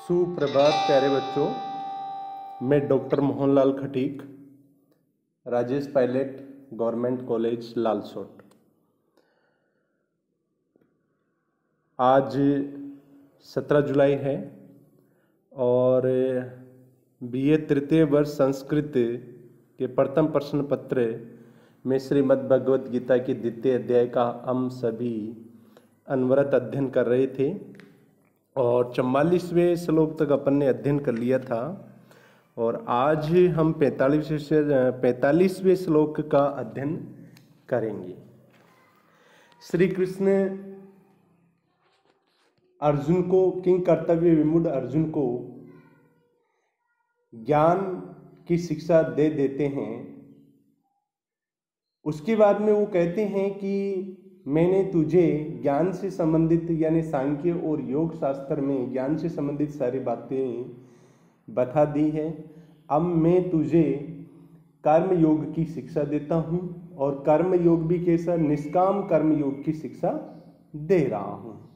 सुप्रभात प्यारे बच्चों। मैं doctor Mohanlal Khatik, Rajesh Pilot, government college Lalsot. आज 17 जुलाई है और बीए तृतीय वर्ष संस्कृत के प्रथम प्रश्न पत्र में श्रीमद् भगवद गीता के द्वितीय अध्याय का हम सभी अनवरत अध्ययन कर रहे थे और 44वें श्लोक तक अपन ने अध्ययन कर लिया था और आज हम 45वें श्लोक का अध्ययन करेंगे। श्री कृष्ण अर्जुन को, किंग कर्तव्य विमूढ़ अर्जुन को ज्ञान की शिक्षा दे देते हैं। उसके बाद में वो कहते हैं कि मैंने तुझे ज्ञान से संबंधित यानी सांख्य और योग शास्त्र में ज्ञान से संबंधित सारी बातें बता दी है। अब मैं तुझे कर्म योग की शिक्षा देता हूँ और कर्म योग भी कैसा, निष्काम कर्म योग की शिक्षा दे रहा हूँ।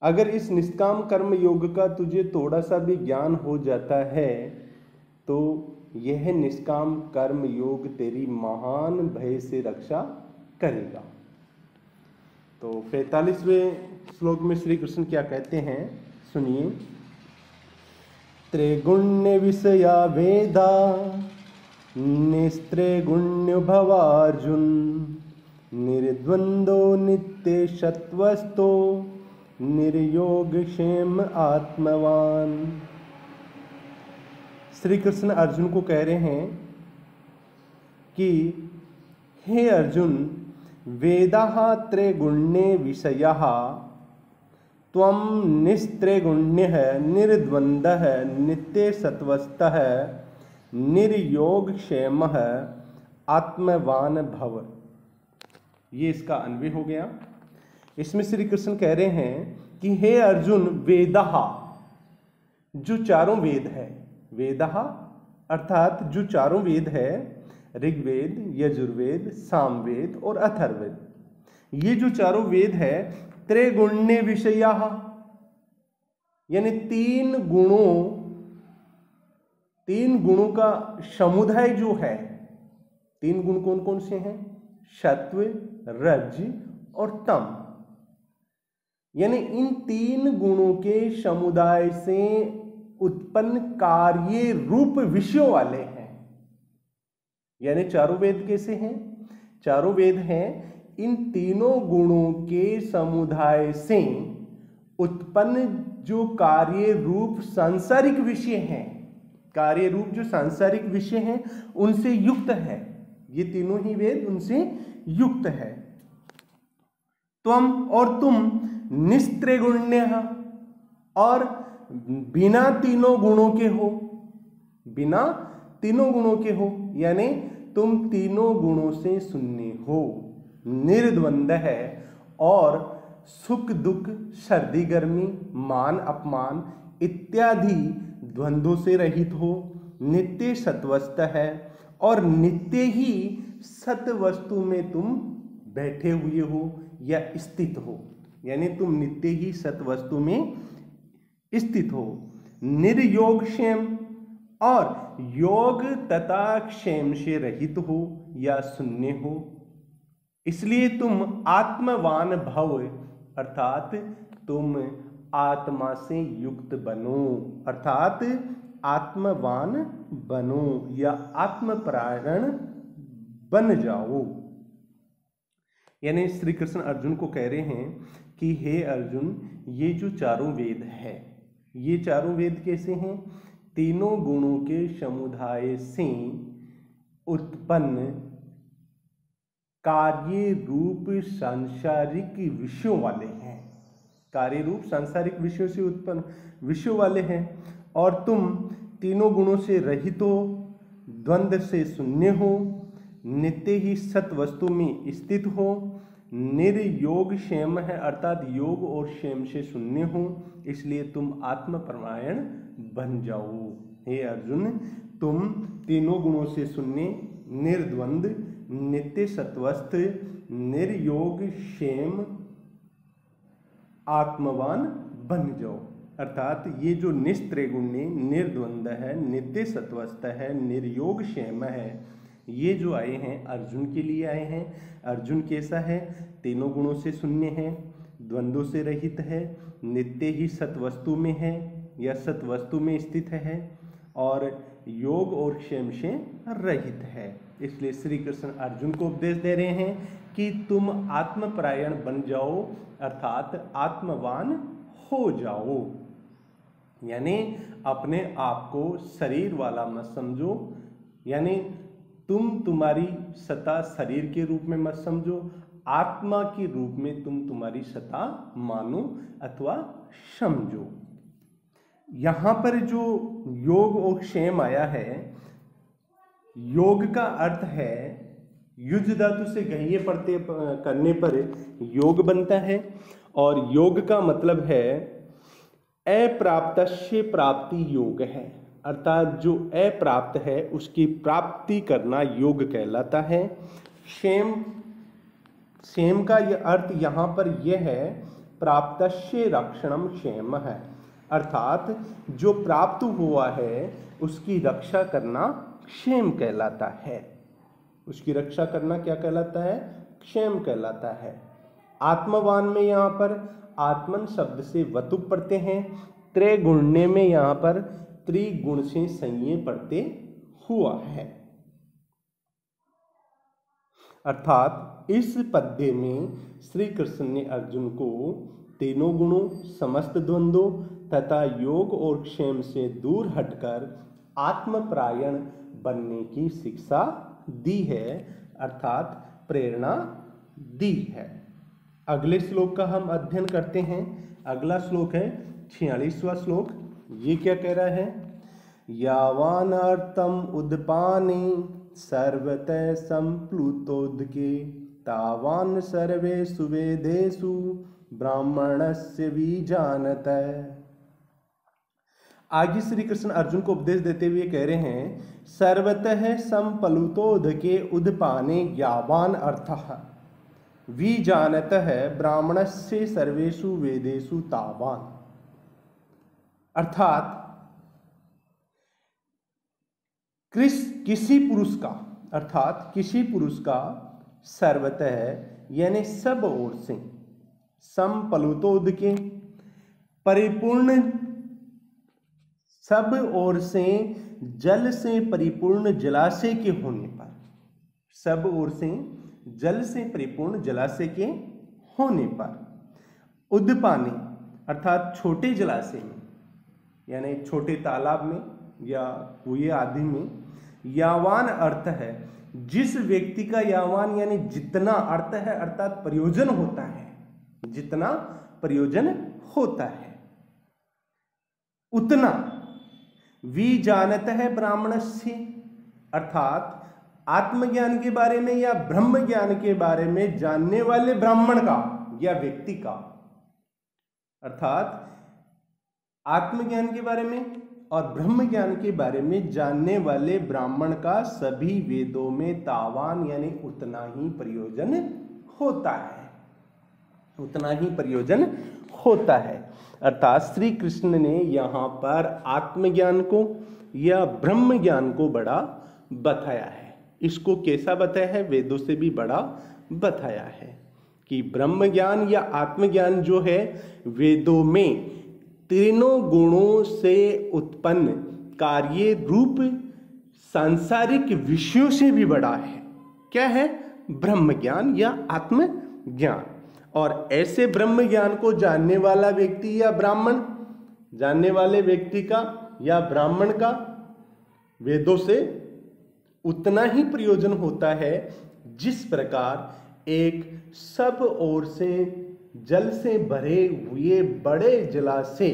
अगर इस निष्काम कर्म योग का तुझे थोड़ा सा भी ज्ञान हो जाता है तो यह निष्काम कर्म योग तेरी महान भय से रक्षा करेगा। तो 45वें श्लोक में श्री कृष्ण क्या कहते हैं, सुनिए। त्रिगुण्य विषया वेदा निस्त्रिगुण्यो भवार्जुन निर्द्वंदो नित्य सत्वस्तो निर्योग क्षेम आत्मवान। श्री कृष्ण अर्जुन को कह रहे हैं कि हे अर्जुन, वेदाः त्रैगुण्ये विषयाः त्वं निस्त्रैगुण्यः निर्द्वन्द्वः नित्य सत्वस्थः निर्योगक्षेमः आत्मवान भव। ये इसका अन्वय हो गया। इसमें श्री कृष्ण कह रहे हैं कि हे अर्जुन, वेदाः जो चारों वेद है, वेदाः अर्थात जो चारों वेद है, ऋग्वेद, यजुर्वेद, सामवेद और अथर्ववेद, ये जो चारों वेद है त्रैगुण्य विषयाः यानी तीन गुणों का समुदाय जो है। तीन गुण कौन कौन से हैं? सत्व, रज और तम। यानी इन तीन गुणों के समुदाय से उत्पन्न कार्य रूप विषयों वाले हैं। यानी चारों वेद कैसे हैं? चारों वेद हैं इन तीनों गुणों के समुदाय से उत्पन्न जो कार्य रूप सांसारिक विषय हैं, कार्य रूप जो सांसारिक विषय हैं उनसे युक्त है। ये तीनों ही वेद उनसे युक्त है। त्वम और तुम निस्त्रिगुण्य और बिना तीनों गुणों के हो, बिना तीनों गुणों के हो यानी तुम तीनों गुणों से शून्य हो। निर्द्वंद है और सुख दुख, सर्दी गर्मी, मान अपमान इत्यादि द्वंद्वों से रहित हो। नित्य सत्वस्थ है और नित्य ही सत वस्तु में तुम बैठे हुए हो या स्थित हो, यानी तुम नित्य ही सत वस्तु में स्थित हो। निर्योग क्षेम और योग तथा क्षेम से रहित हो या शून्य हो। इसलिए तुम आत्मवान भव अर्थात तुम आत्मा से युक्त बनो, अर्थात आत्मवान बनो या आत्मपरायण बन जाओ। यानी श्री कृष्ण अर्जुन को कह रहे हैं कि हे अर्जुन, ये जो चारों वेद है, ये चारों वेद कैसे हैं? तीनों गुणों के समुदाय से उत्पन्न कार्य रूप सांसारिक विषयों वाले हैं। कार्य रूप सांसारिक विषयों से उत्पन्न विषयों वाले हैं और तुम तीनों गुणों से रहित हो, द्वंद्व से शून्य हो, नित्य ही सत वस्तु में स्थित हो। निर्योग क्षेम है अर्थात योग और क्षेम से शून्य हो, इसलिए तुम आत्मपरायण बन जाओ। हे अर्जुन, तुम तीनों गुणों से शून्य, निर्द्वंद, नित्य सत्वस्थ, निर्योग क्षेम आत्मवान बन जाओ। अर्थात ये जो निस्त्रिगुण्य, निर्द्वंद है, नित्य सत्वस्थ है, निर्योग क्षेम है, ये जो आए हैं अर्जुन के लिए आए हैं। अर्जुन कैसा है? तीनों गुणों से शून्य है, द्वंद्वों से रहित है, नित्य ही सत्वस्तु में है या सत्वस्तु में स्थित है और योग और क्षेम से रहित है। इसलिए श्री कृष्ण अर्जुन को उपदेश दे रहे हैं कि तुम आत्मपरायण बन जाओ, अर्थात आत्मवान हो जाओ। यानी अपने आप को शरीर वाला मत समझो, यानी तुम तुम्हारी सत्ता शरीर के रूप में मत समझो, आत्मा के रूप में तुम तुम्हारी सत्ता मानो अथवा समझो। यहां पर जो योग और क्षेम आया है, योग का अर्थ है युज धातु से गह्य प्रत्यय करने पर योग बनता है और योग का मतलब है अप्राप्तस्य प्राप्ति योग है, अर्थात जो अप्राप्त है उसकी प्राप्ति करना योग कहलाता है। क्षेम का यह अर्थ यहाँ पर यह है प्राप्तस्य रक्षणम क्षेम है, अर्थात जो प्राप्त हुआ है उसकी रक्षा करना क्षेम कहलाता है। उसकी रक्षा करना क्या कहलाता है? क्षेम कहलाता है। आत्मवान में यहाँ पर आत्मन शब्द से वतु पढ़ते हैं, त्रैगुण्य में यहाँ पर त्रिगुण से संज्ञे पढ़ते हुआ है। अर्थात इस पद्य में श्री कृष्ण ने अर्जुन को तीनों गुणों, समस्त द्वंद्वों तथा योग और क्षेम से दूर हटकर आत्मपरायण बनने की शिक्षा दी है, अर्थात प्रेरणा दी है। अगले श्लोक का हम अध्ययन करते हैं। अगला श्लोक है 46वां श्लोक। ये क्या कह रहा है? यावानर्थम उद्पाने सर्वतः संप्लुतोदके तावान सर्वेषु वेदेषु ब्राह्मणस्य विजानतः। आगे श्री कृष्ण अर्जुन को उपदेश देते हुए कह रहे हैं सर्वतः संप्लुतोदके उद्पाने यावान अर्थः विजानतः ब्राह्मणस्य सर्वेषु वेदेषु तावान। अर्थात किसी पुरुष का, अर्थात किसी पुरुष का सर्वतः यानी सब ओर से, संप्लुतोदके परिपूर्ण, सब ओर से जल से परिपूर्ण जलाशय के होने पर, सब ओर से जल से परिपूर्ण जलाशय के होने पर, उद्पाने अर्थात छोटे जलाशय में यानी छोटे तालाब में या कुएं आदि में, यावान अर्थ है जिस व्यक्ति का यावान यानी जितना अर्थ है, अर्थात प्रयोजन होता है, जितना प्रयोजन होता है उतना। विजानत है ब्राह्मणस्य अर्थात आत्मज्ञान के बारे में या ब्रह्म ज्ञान के बारे में जानने वाले ब्राह्मण का या व्यक्ति का, अर्थात आत्मज्ञान के बारे में और ब्रह्म ज्ञान के बारे में जानने वाले ब्राह्मण का सभी वेदों में तावान यानी उतना ही प्रयोजन होता है, उतना ही प्रयोजन होता है। अर्थात श्री कृष्ण ने यहाँ पर आत्मज्ञान को या ब्रह्म ज्ञान को बड़ा बताया है। इसको कैसा बताया है? वेदों से भी बड़ा बताया है कि ब्रह्म ज्ञान या आत्मज्ञान जो है वेदों में तीनों गुणों से उत्पन्न कार्य रूप सांसारिक विषयों से भी बड़ा है। क्या है? ब्रह्म ज्ञान या आत्मज्ञान। और ऐसे ब्रह्म ज्ञान को जानने वाला व्यक्ति या ब्राह्मण, जानने वाले व्यक्ति का या ब्राह्मण का वेदों से उतना ही प्रयोजन होता है जिस प्रकार एक सब ओर से जल से भरे हुए बड़े जलाशय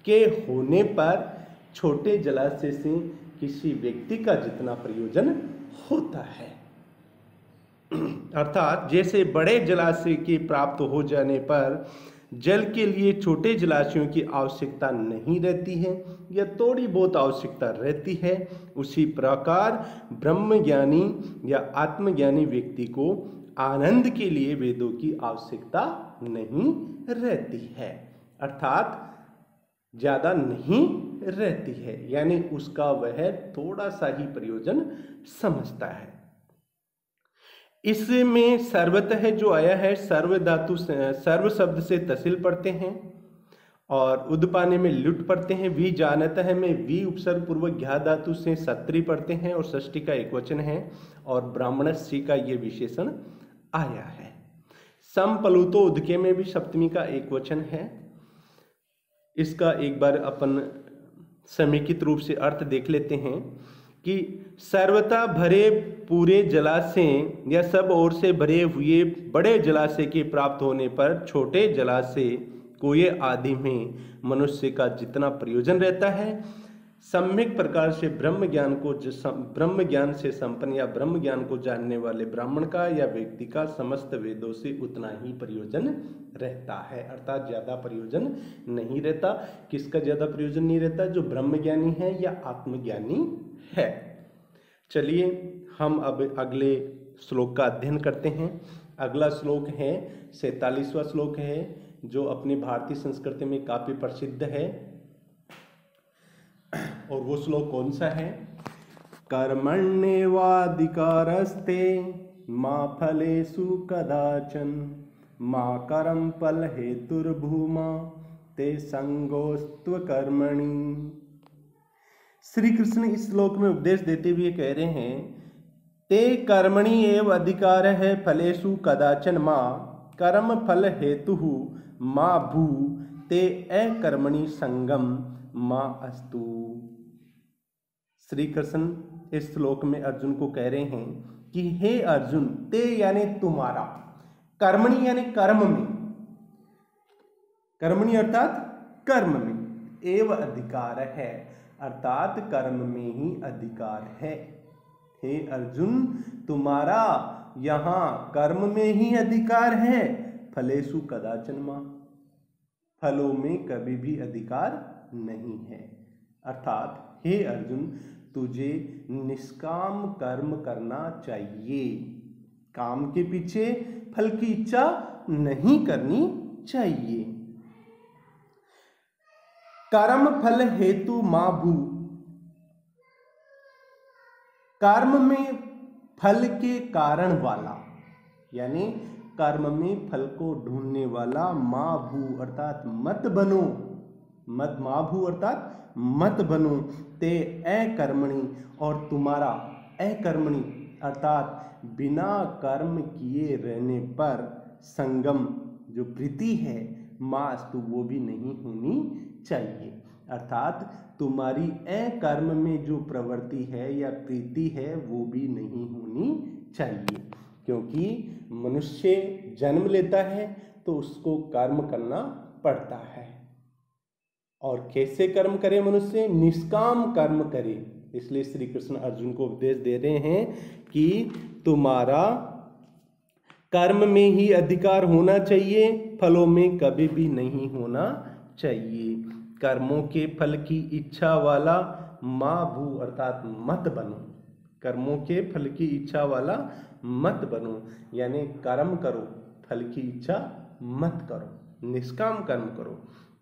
के होने पर छोटे जलाशय से किसी व्यक्ति का जितना प्रयोजन होता है। अर्थात जैसे बड़े जलाशय के प्राप्त हो जाने पर जल के लिए छोटे जलाशयों की आवश्यकता नहीं रहती है या थोड़ी बहुत आवश्यकता रहती है, उसी प्रकार ब्रह्मज्ञानी या आत्मज्ञानी व्यक्ति को आनंद के लिए वेदों की आवश्यकता नहीं रहती है। अर्थात ज्यादा नहीं रहती है, यानी उसका वह थोड़ा सा ही प्रयोजन समझता है। इसमें सर्वतः जो आया है, सर्व धातु सर्व शब्द से तहसील पढ़ते हैं और उद्पाने में लुट पढ़ते हैं। वी जानतः में वी उपसर्ग पूर्वक घ्या धातु से सत्री पढ़ते हैं और षष्ठी का एक वचन है और ब्राह्मणस्य का ये विशेषण आया है। समपलुतो उदके में भी सप्तमी का एक वचन है। इसका एक बार अपन समेकित रूप से अर्थ देख लेते हैं कि सर्वथा भरे पूरे जलाशय या सब ओर से भरे हुए बड़े जलाशय के प्राप्त होने पर छोटे जलाशय कुएं आदि में मनुष्य का जितना प्रयोजन रहता है, सम्यक प्रकार से ब्रह्म ज्ञान से संपन्न या ब्रह्म ज्ञान को जानने वाले ब्राह्मण का या व्यक्ति का समस्त वेदों से उतना ही प्रयोजन रहता है। अर्थात ज्यादा प्रयोजन नहीं रहता। किसका ज्यादा प्रयोजन नहीं रहता? जो ब्रह्म ज्ञानी है या आत्मज्ञानी है। चलिए हम अब अगले श्लोक का अध्ययन करते हैं। अगला श्लोक है 47वां श्लोक है, जो अपनी भारतीय संस्कृति में काफी प्रसिद्ध है। और वो श्लोक कौन सा है? कर्मण्येवाधिकारस्ते मा फलेषु कदाचन मा कर्म फल हेतुर्भूमा ते संगोस्त्व कर्मणि। श्री कृष्ण इस श्लोक में उपदेश देते हुए कह रहे हैं, ते कर्मणि एव अधिकार है फलेषु कदाचन मा कर्म फल हेतु मा भू ते अकर्मणि संगम मा अस्तु। श्री कृष्ण इस श्लोक में अर्जुन को कह रहे हैं कि हे अर्जुन, ते यानी तुम्हारा, कर्मणि यानी कर्म में, कर्मणि अर्थात कर्म में, एव अधिकार है अर्थात कर्म में ही अधिकार है। हे अर्जुन, तुम्हारा यहां कर्म में ही अधिकार है। फलेषु कदाचन मा, फलों में कभी भी अधिकार नहीं है। अर्थात हे अर्जुन, तुझे निष्काम कर्म करना चाहिए, काम के पीछे फल की इच्छा नहीं करनी चाहिए। कर्म फल हेतु मा भू, कर्म में फल के कारण वाला, यानी कर्म में फल को ढूंढने वाला मा भू अर्थात मत बनो, मत मा भू अर्थात मत बनो, ते अकर्मणि और तुम्हारा अकर्मणि अर्थात बिना कर्म किए रहने पर संगम जो प्रीति है मास्तु वो भी नहीं होनी चाहिए। अर्थात तुम्हारी अकर्म में जो प्रवृत्ति है या प्रीति है वो भी नहीं होनी चाहिए, क्योंकि मनुष्य जन्म लेता है तो उसको कर्म करना पड़ता है। और कैसे कर्म करे मनुष्य? निष्काम कर्म करे। इसलिए श्री कृष्ण अर्जुन को उपदेश दे रहे हैं कि तुम्हारा कर्म में ही अधिकार होना चाहिए, फलों में कभी भी नहीं होना चाहिए। कर्मों के फल की इच्छा वाला मा भू अर्थात मत बनो, कर्मों के फल की इच्छा वाला मत बनो, यानी कर्म करो, फल की इच्छा मत करो, निष्काम कर्म करो।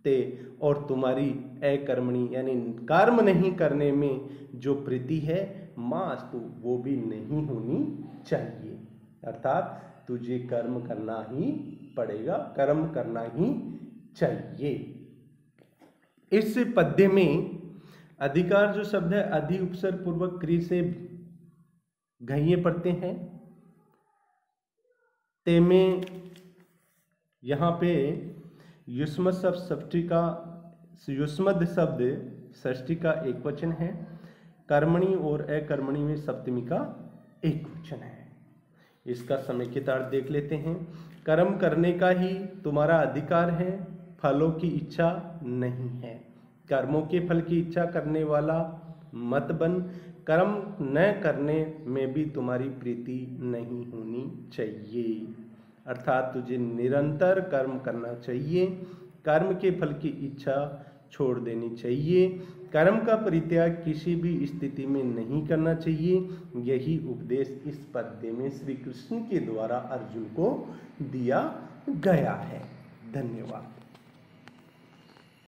ते और तुम्हारी अकर्मणि यानी कर्म नहीं करने में जो प्रीति है मास्तु वो भी नहीं होनी चाहिए। अर्थात तुझे कर्म करना ही पड़ेगा, कर्म करना ही चाहिए। इस पद्य में अधिकार जो शब्द है अधि उपसर्ग पूर्वक क्री से घइये पड़ते हैं। ते में यहाँ पे युष्मद शब्द षष्ठी का, युष्मद शब्द षष्ठी का एक वचन है। कर्मणि और अकर्मणि में सप्तमी का एक वचन है। इसका समेकित अर्थ देख लेते हैं। कर्म करने का ही तुम्हारा अधिकार है, फलों की इच्छा नहीं है। कर्मों के फल की इच्छा करने वाला मत बन, कर्म न करने में भी तुम्हारी प्रीति नहीं होनी चाहिए। अर्थात तुझे निरंतर कर्म करना चाहिए, कर्म के फल की इच्छा छोड़ देनी चाहिए, कर्म का परित्याग किसी भी स्थिति में नहीं करना चाहिए। यही उपदेश इस पद्य में श्री कृष्ण के द्वारा अर्जुन को दिया गया है। धन्यवाद।